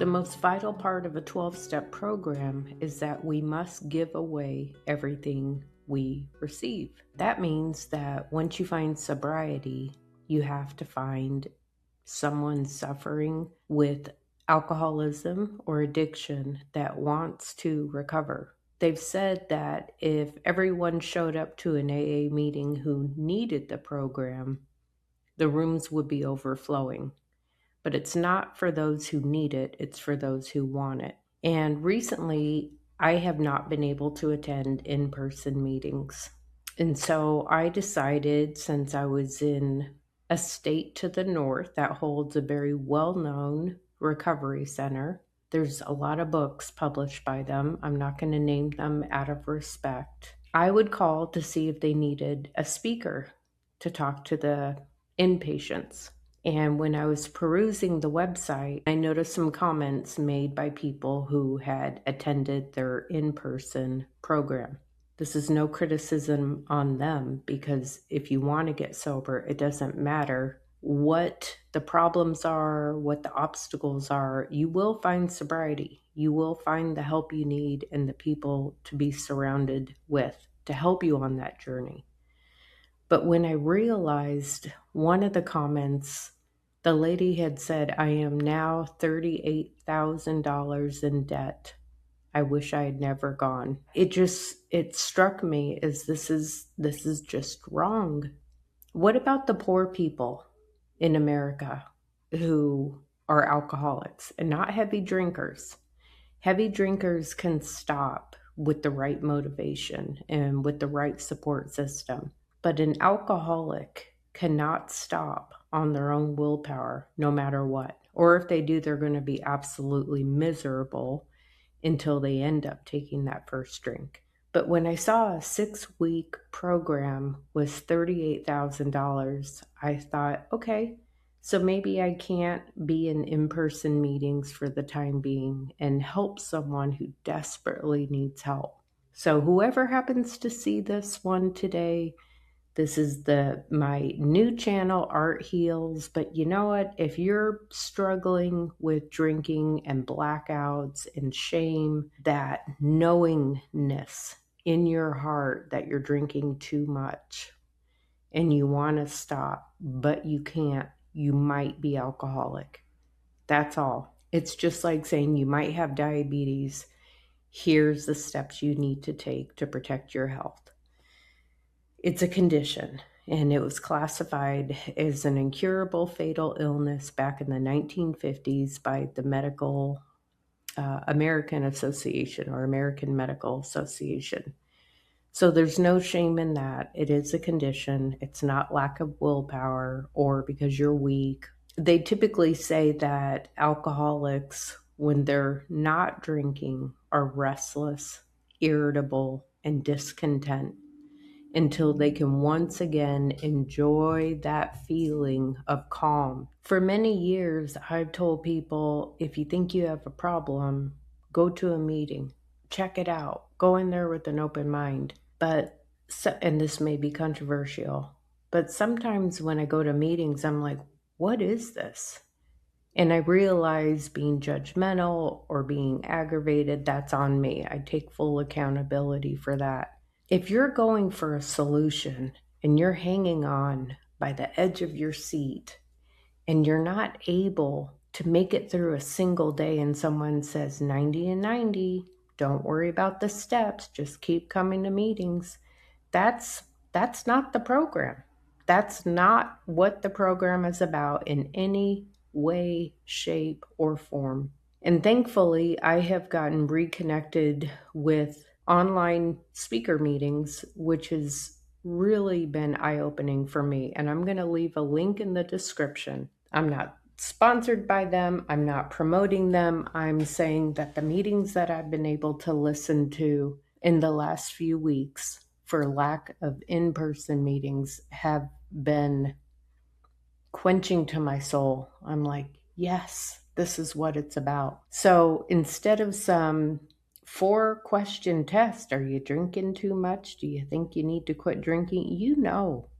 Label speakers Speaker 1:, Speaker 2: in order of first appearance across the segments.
Speaker 1: The most vital part of a 12-step program is that we must give away everything we receive. That means that once you find sobriety, you have to find someone suffering with alcoholism or addiction that wants to recover. They've said that if everyone showed up to an AA meeting who needed the program, the rooms would be overflowing. But it's not for those who need it, it's for those who want it. And recently, I have not been able to attend in-person meetings. And so I decided, since I was in a state to the north that holds a very well-known recovery center, there's a lot of books published by them. I'm not going to name them out of respect. I would call to see if they needed a speaker to talk to the inpatients. And when I was perusing the website, I noticed some comments made by people who had attended their in-person program. This is no criticism on them, because if you want to get sober, it doesn't matter what the problems are, what the obstacles are. You will find sobriety. You will find the help you need and the people to be surrounded with to help you on that journey. But when I realized one of the comments, the lady had said, "I am now $38,000 in debt. I wish I had never gone." It struck me as this is just wrong. What about the poor people in America who are alcoholics and not heavy drinkers? Heavy drinkers can stop with the right motivation and with the right support system. But an alcoholic cannot stop on their own willpower, no matter what. Or if they do, they're going to be absolutely miserable until they end up taking that first drink. But when I saw a 6-week program was $38,000, I thought, okay, so maybe I can't be in-person meetings for the time being and help someone who desperately needs help. So whoever happens to see this one today, this is my new channel, Art Heals. But you know what? If you're struggling with drinking and blackouts and shame, that knowingness in your heart that you're drinking too much and you want to stop, but you can't, you might be alcoholic. That's all. It's just like saying you might have diabetes. Here's the steps you need to take to protect your health. It's a condition, and it was classified as an incurable fatal illness back in the 1950s by the American Association, or American Medical Association. So there's no shame in that. It is a condition. It's not lack of willpower or because you're weak. They typically say that alcoholics, when they're not drinking, are restless, irritable, and discontent, until they can once again enjoy that feeling of calm. For many years, I've told people, if you think you have a problem, go to a meeting, check it out, go in there with an open mind. And this may be controversial, but sometimes when I go to meetings, I'm like, what is this? And I realize being judgmental or being aggravated, that's on me. I take full accountability for that. If you're going for a solution and you're hanging on by the edge of your seat and you're not able to make it through a single day, and someone says 90 and 90, don't worry about the steps, just keep coming to meetings, that's not the program. That's not what the program is about in any way, shape, or form. And thankfully, I have gotten reconnected with online speaker meetings, which has really been eye-opening for me. And I'm going to leave a link in the description. I'm not sponsored by them. I'm not promoting them. I'm saying that the meetings that I've been able to listen to in the last few weeks, for lack of in-person meetings, have been quenching to my soul. I'm like, yes, this is what it's about. So instead of some 4-question test, are you drinking too much? Do you think you need to quit drinking? You know,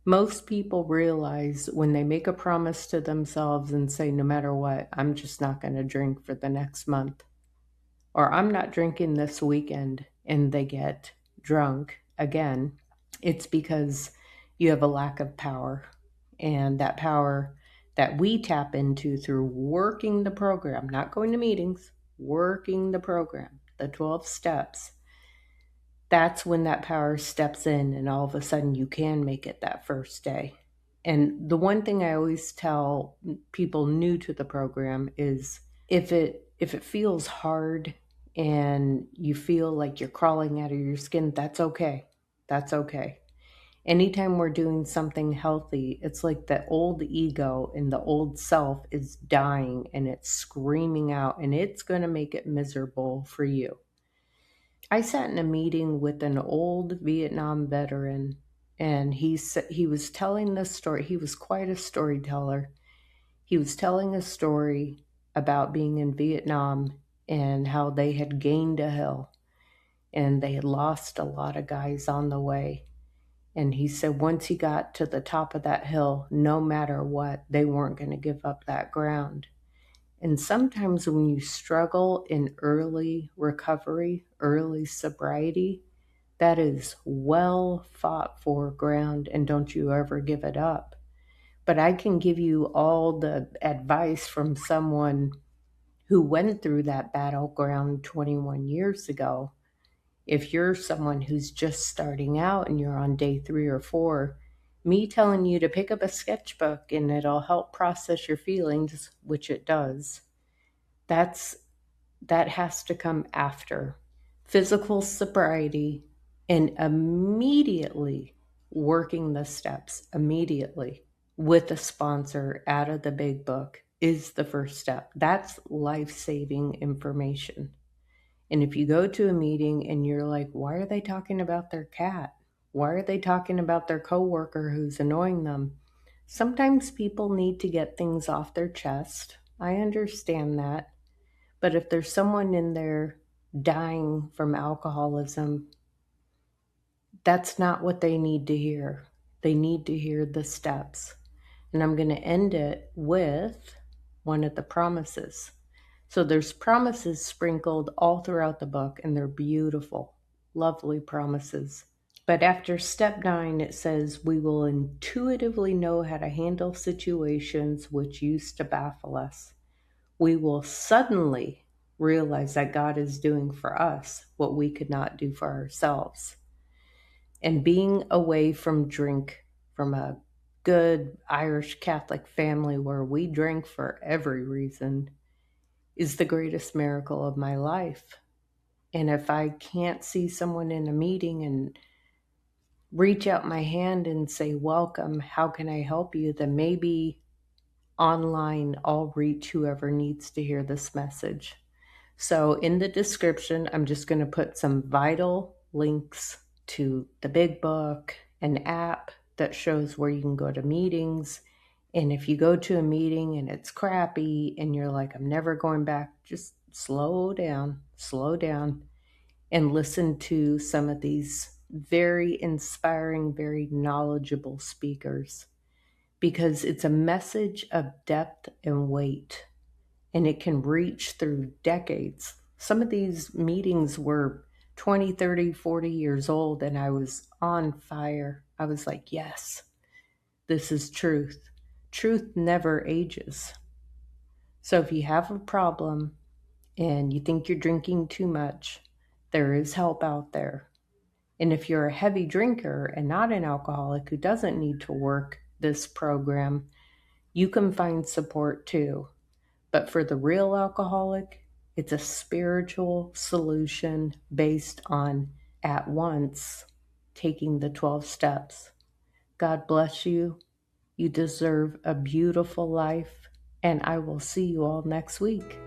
Speaker 1: Most people realize when they make a promise to themselves and say, no matter what, I'm just not going to drink for the next month, or I'm not drinking this weekend, and they get drunk again, it's because you have a lack of power. And that power that we tap into through working the program, not going to meetings, working the program, the 12 steps, that's when that power steps in, and all of a sudden you can make it that first day. And the one thing I always tell people new to the program is if it feels hard and you feel like you're crawling out of your skin, that's okay. That's okay. Anytime we're doing something healthy, it's like the old ego and the old self is dying and it's screaming out, and it's going to make it miserable for you. I sat in a meeting with an old Vietnam veteran, and he was telling this story. He was quite a storyteller. He was telling a story about being in Vietnam and how they had gained a hill and they had lost a lot of guys on the way. And he said once he got to the top of that hill, no matter what, they weren't going to give up that ground. And sometimes when you struggle in early recovery, early sobriety, that is well fought for ground, and don't you ever give it up. But I can give you all the advice from someone who went through that battleground 21 years ago. If you're someone who's just starting out and you're on day 3 or 4, me telling you to pick up a sketchbook and it'll help process your feelings, which it does, that has to come after physical sobriety and immediately working the steps immediately with a sponsor out of the big book is the first step. That's life-saving information. And if you go to a meeting and you're like, why are they talking about their cat? Why are they talking about their coworker who's annoying them? Sometimes people need to get things off their chest. I understand that. But if there's someone in there dying from alcoholism, that's not what they need to hear. They need to hear the steps. And I'm going to end it with one of the promises. So there's promises sprinkled all throughout the book, and they're beautiful, lovely promises. But after step 9, it says, we will intuitively know how to handle situations which used to baffle us. We will suddenly realize that God is doing for us what we could not do for ourselves. And being away from drink, from a good Irish Catholic family where we drink for every reason, is the greatest miracle of my life. And if I can't see someone in a meeting and reach out my hand and say, welcome, how can I help you? Then maybe online I'll reach whoever needs to hear this message. So in the description, I'm just going to put some vital links to the big book, an app that shows where you can go to meetings. And if you go to a meeting and it's crappy and you're like, I'm never going back, just slow down, and listen to some of these very inspiring, very knowledgeable speakers, because it's a message of depth and weight, and it can reach through decades. Some of these meetings were 20, 30, 40 years old, and I was on fire. I was like, yes, this is truth. Truth never ages. So if you have a problem and you think you're drinking too much, there is help out there. And if you're a heavy drinker and not an alcoholic who doesn't need to work this program, you can find support too. But for the real alcoholic, it's a spiritual solution based on at once taking the 12 steps. God bless you. You deserve a beautiful life, and I will see you all next week.